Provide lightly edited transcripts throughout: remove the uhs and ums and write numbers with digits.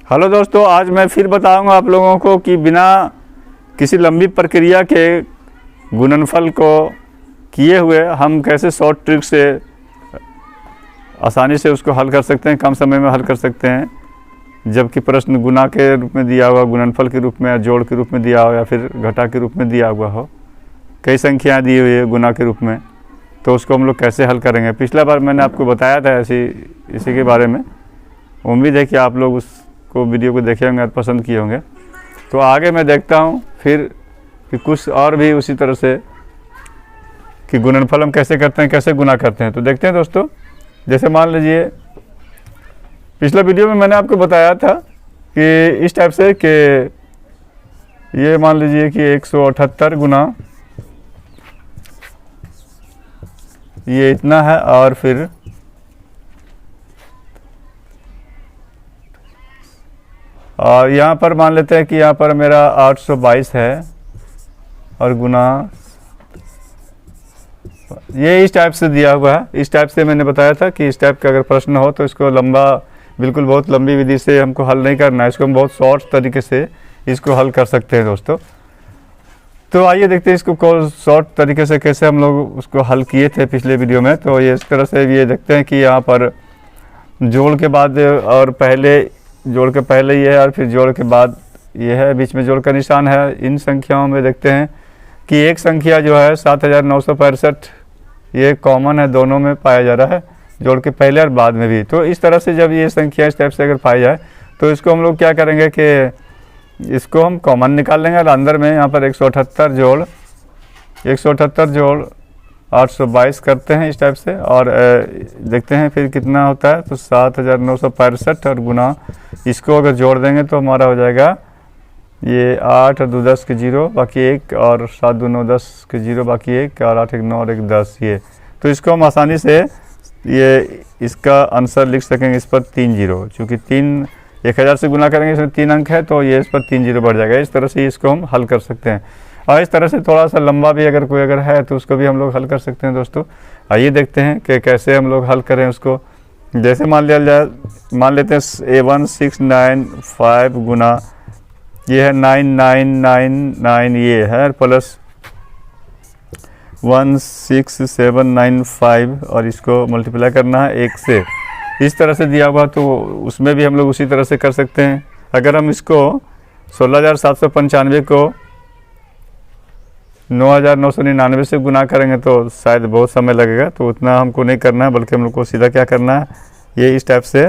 Hello दोस्तों, आज मैं फिर बताऊंगा आप लोगों को कि बिना किसी लंबी प्रक्रिया के गुणनफल को किए हुए हम कैसे शॉर्ट ट्रिक से आसानी से उसको हल कर सकते हैं, कम समय में हल कर सकते हैं। जबकि प्रश्न गुणा के रूप में दिया हुआ, गुणनफल के रूप में या जोड़ के रूप में दिया हो या फिर घटा के रूप में दिया हुआ हो, कई संख्याएँ दी हुई है गुणा के रूप में, तो उसको हम लोग कैसे हल करेंगे। पिछला बार मैंने आपको बताया था इसी के बारे में। उम्मीद है कि आप लोग उसको वीडियो को देखे होंगे और पसंद किए होंगे। तो आगे मैं देखता हूँ फिर कि कुछ और भी उसी तरह से कि गुणनफल हम कैसे करते हैं, कैसे गुणा करते हैं। तो देखते हैं दोस्तों। जैसे मान लीजिए पिछले वीडियो में मैंने आपको बताया था कि इस टाइप से कि ये मान लीजिए कि 178 गुना ये इतना है, और फिर और यहाँ पर मान लेते हैं कि यहाँ पर मेरा 822 है और गुना ये इस टाइप से दिया हुआ है। इस टाइप से मैंने बताया था कि इस टाइप का अगर प्रश्न हो तो इसको लंबा, बिल्कुल बहुत लंबी विधि से हमको हल नहीं करना है, इसको हम बहुत शॉर्ट तरीके से इसको हल कर सकते हैं दोस्तों। तो आइए देखते हैं इसको शॉर्ट तरीके से कैसे हम लोग उसको हल किए थे पिछले वीडियो में। तो ये इस तरह से ये देखते हैं कि यहाँ पर जोड़ के बाद और पहले, जोड़ के पहले ये है और फिर जोड़ के बाद ये है, बीच में जोड़ का निशान है। इन संख्याओं में देखते हैं कि एक संख्या जो है 7965 ये कॉमन है, दोनों में पाया जा रहा है, जोड़ के पहले और बाद में भी। तो इस तरह से जब ये संख्या इस टाइप से अगर पाई जाए तो इसको हम लोग क्या करेंगे कि इसको हम कॉमन निकाल लेंगे और अंदर में यहाँ पर 178 जोड़ 822 करते हैं इस टाइप से, और देखते हैं फिर कितना होता है। तो 7965 और गुना इसको अगर जोड़ देंगे तो हमारा हो जाएगा ये 8 और 2 10 के 0 बाकी 1, और 7 2 9 10 के 0 बाकी 1, और 8 1 9 और 1 10 ये। तो इसको हम आसानी से ये इसका आंसर लिख सकेंगे। इस पर 3 0, चूँकि 1000 से गुना करेंगे, इसमें 3 अंक है तो ये इस पर 3 0 बढ़ जाएगा। इस तरह से इसको हम हल कर सकते हैं। और इस तरह से थोड़ा सा लंबा भी अगर कोई है तो उसको भी हम लोग हल कर सकते हैं दोस्तों। आइए देखते हैं कि कैसे हम लोग हल करें उसको। जैसे मान लेते हैं A1695 गुना ये है 9999 ये है प्लस 16795 और इसको मल्टीप्लाई करना है 1 से। इस तरह से दिया हुआ तो उसमें भी हम लोग उसी तरह से कर सकते हैं। अगर हम इसको 16795 को 9999 से गुना करेंगे तो शायद बहुत समय लगेगा, तो उतना हमको नहीं करना है, बल्कि हम लोग को सीधा क्या करना है, ये इस टाइप से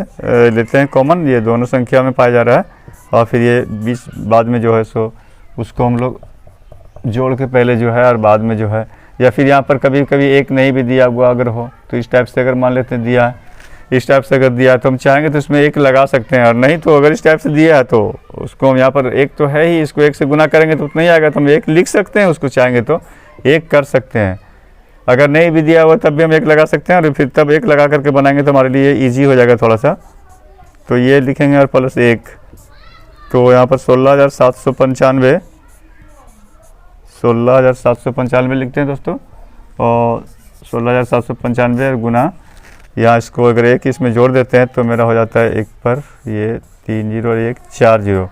लेते हैं कॉमन, ये दोनों संख्या में पाया जा रहा है, और फिर ये बीच बाद में जो है सो उसको हम लोग जोड़ के पहले जो है और बाद में जो है, या फिर यहाँ पर कभी कभी एक नहीं भी दिया हुआ अगर हो तो इस टाइप से अगर मान लेते हैं दिया है, इस टाइप से अगर दिया है तो हम चाहेंगे तो इसमें एक लगा सकते हैं, और नहीं तो अगर इस टाइप से दिया है तो उसको हम यहाँ पर एक तो है ही, इसको एक से गुना करेंगे तो उतना ही आएगा, तो हम एक लिख सकते हैं, उसको चाहेंगे तो एक कर सकते हैं। अगर नहीं भी दिया हुआ तब भी हम एक लगा सकते हैं, और फिर तब एक लगा करके बनाएंगे तो हमारे लिए ईजी हो जाएगा थोड़ा सा। तो ये लिखेंगे और प्लस 1, तो यहाँ पर 16795 लिखते हैं दोस्तों, और 16795 और गुना या इसको अगर एक इसमें जोड़ देते हैं तो मेरा हो जाता है एक पर ये 3 0 और 1 4 0।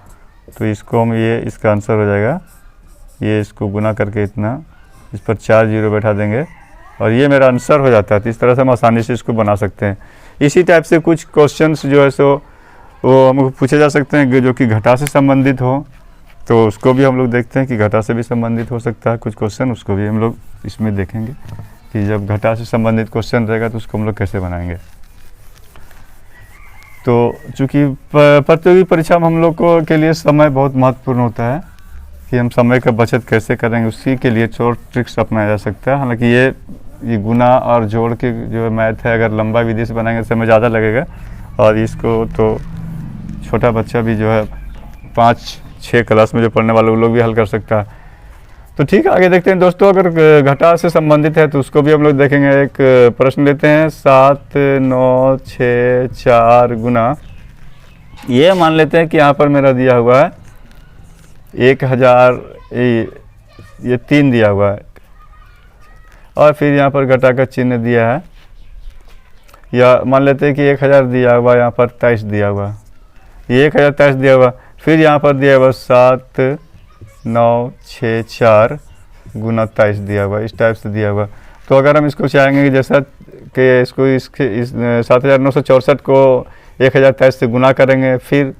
तो इसको हम ये इसका आंसर हो जाएगा, ये इसको गुना करके इतना इस पर 4 0 बैठा देंगे और ये मेरा आंसर हो जाता है। तो इस तरह से हम आसानी से इसको बना सकते हैं। इसी टाइप से कुछ क्वेश्चंस जो है सो वो हमको पूछे जा सकते हैं जो कि घटा से संबंधित हो, तो उसको भी हम लोग देखते हैं कि घटा से भी संबंधित हो सकता है कुछ क्वेश्चन, उसको भी हम लोग इसमें देखेंगे कि जब घटा से संबंधित क्वेश्चन रहेगा तो उसको हम लोग कैसे बनाएंगे। तो चूँकि प्रतियोगी परीक्षा में हम लोग को के लिए समय बहुत महत्वपूर्ण होता है कि हम समय का बचत कैसे करेंगे, उसी के लिए शॉर्ट ट्रिक्स अपनाया जा सकता है। हालांकि ये गुना और जोड़ के जो मैथ है, अगर लंबा विधि से बनाएंगे समय ज़्यादा लगेगा, और इसको तो छोटा बच्चा भी जो है 5-6 क्लास में जो पढ़ने वाले लोग भी हल कर सकता है। तो ठीक है, आगे देखते हैं दोस्तों। अगर घटा से संबंधित है तो उसको भी हम लोग देखेंगे। एक प्रश्न लेते हैं 7964 गुना, ये मान लेते हैं कि यहाँ पर मेरा दिया हुआ है 1000, ये 3 दिया हुआ है, और फिर यहाँ पर घटा का चिन्ह दिया है, या मान लेते हैं कि 1000 दिया हुआ, यहाँ पर 23 दिया हुआ। ये 1023 दिया हुआ, फिर यहाँ पर दिया हुआ 7964 गुना 23 दिया हुआ, इस टाइप से दिया हुआ। तो अगर हम इसको चाहेंगे कि जैसा कि इसको इस 7964 को 1023 से गुना करेंगे, फिर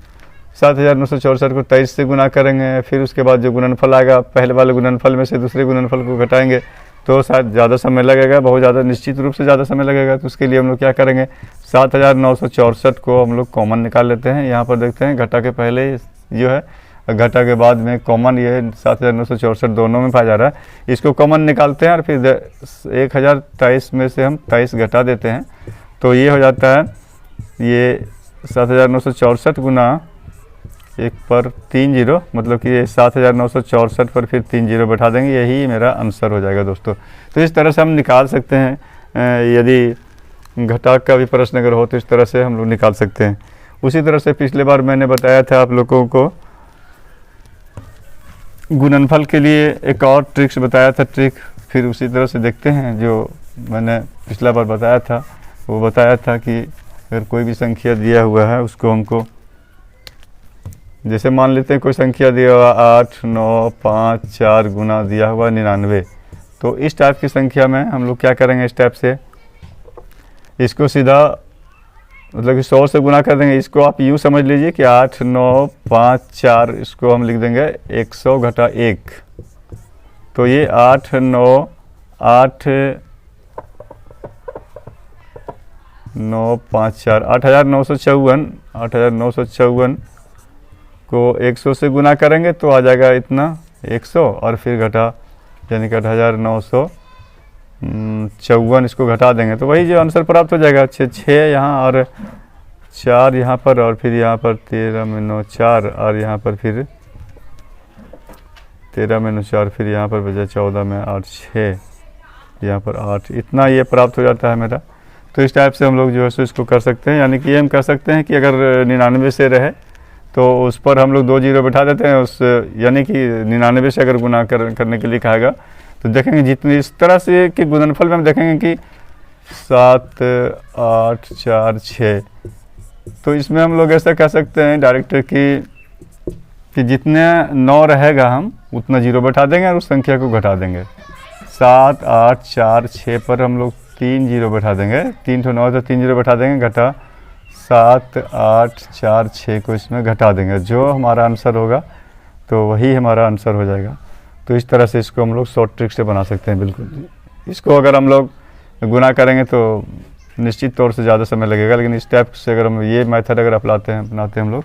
7964 को 23 से गुना करेंगे, फिर उसके बाद जो गुणनफल आएगा पहले वाले गुणनफल में से दूसरे गुणनफल को घटाएंगे, तो शायद ज़्यादा समय लगेगा, बहुत ज़्यादा, निश्चित रूप से ज़्यादा समय लगेगा। तो उसके लिए हम लोग क्या करेंगे, 7964 को हम लोग कॉमन निकाल लेते हैं। यहाँ पर देखते हैं घटा के पहले जो है, घटा के बाद में कॉमन, ये 7964 दोनों में पाया जा रहा है, इसको कॉमन निकालते हैं और फिर 1023 में से हम 23 घटा देते हैं। तो ये हो जाता है, ये 7964 गुना 1 पर 3 जीरो, मतलब कि ये 7964 पर फिर 3 जीरो बैठा देंगे, यही मेरा आंसर हो जाएगा दोस्तों। तो इस तरह से हम निकाल सकते हैं, यदि घटा का भी प्रश्न अगर हो तो इस तरह से हम लोग निकाल सकते हैं। उसी तरह से पिछले बार मैंने बताया था आप लोगों को, गुणनफल के लिए एक और ट्रिक्स बताया था, ट्रिक फिर उसी तरह से देखते हैं जो मैंने पिछला बार बताया था। वो बताया था कि अगर कोई भी संख्या दिया हुआ है उसको हमको, जैसे मान लेते हैं कोई संख्या दिया हुआ 8 9 5 4 गुना दिया हुआ 99, तो इस टाइप की संख्या में हम लोग क्या करेंगे, इस टाइप से इसको सीधा मतलब कि 100 से गुना कर देंगे। इसको आप यूँ समझ लीजिए कि 8 9 5 4, इसको हम लिख देंगे 100 घटा 1। तो ये 8 9 5 4 8954 को 100 से गुना करेंगे तो आ जाएगा इतना 100, और फिर घटा यानी कि 8954 इसको घटा देंगे तो वही जो आंसर प्राप्त हो जाएगा। 6 यहाँ और 4 यहाँ पर, और फिर यहाँ पर 13 में 9 4, और यहाँ पर फिर 13 में 9 4, फिर यहाँ पर बचा 14 में 8 6, यहाँ पर 8, इतना ये प्राप्त हो जाता है मेरा। तो इस टाइप से हम लोग जो है सो इसको कर सकते हैं, यानी कि ये हम कर सकते हैं कि अगर 99 से रहे तो उस पर हम लोग 2 जीरो बैठा देते हैं, उस यानी कि 99 से अगर गुना करने के लिए कहेगा तो देखेंगे जितनी इस तरह से कि गुणनफल में हम देखेंगे कि 7 8 4 6, तो इसमें हम लोग ऐसा कह सकते हैं डायरेक्ट कि जितने 9 रहेगा हम उतना जीरो बैठा देंगे और उस संख्या को घटा देंगे। 7 8 4 6 पर हम लोग 3 जीरो बैठा देंगे, 3 तो 9 तो 3 जीरो बैठा देंगे, घटा 7 8 4 6 को इसमें घटा देंगे, जो हमारा आंसर होगा तो वही हमारा आंसर हो जाएगा। तो इस तरह से इसको हम लोग शॉर्ट ट्रिक से बना सकते हैं। बिल्कुल इसको अगर हम लोग गुना करेंगे तो निश्चित तौर से ज़्यादा समय लगेगा, लेकिन इस टाइप से अगर हम ये मेथड अगर अपनाते हैं हम लोग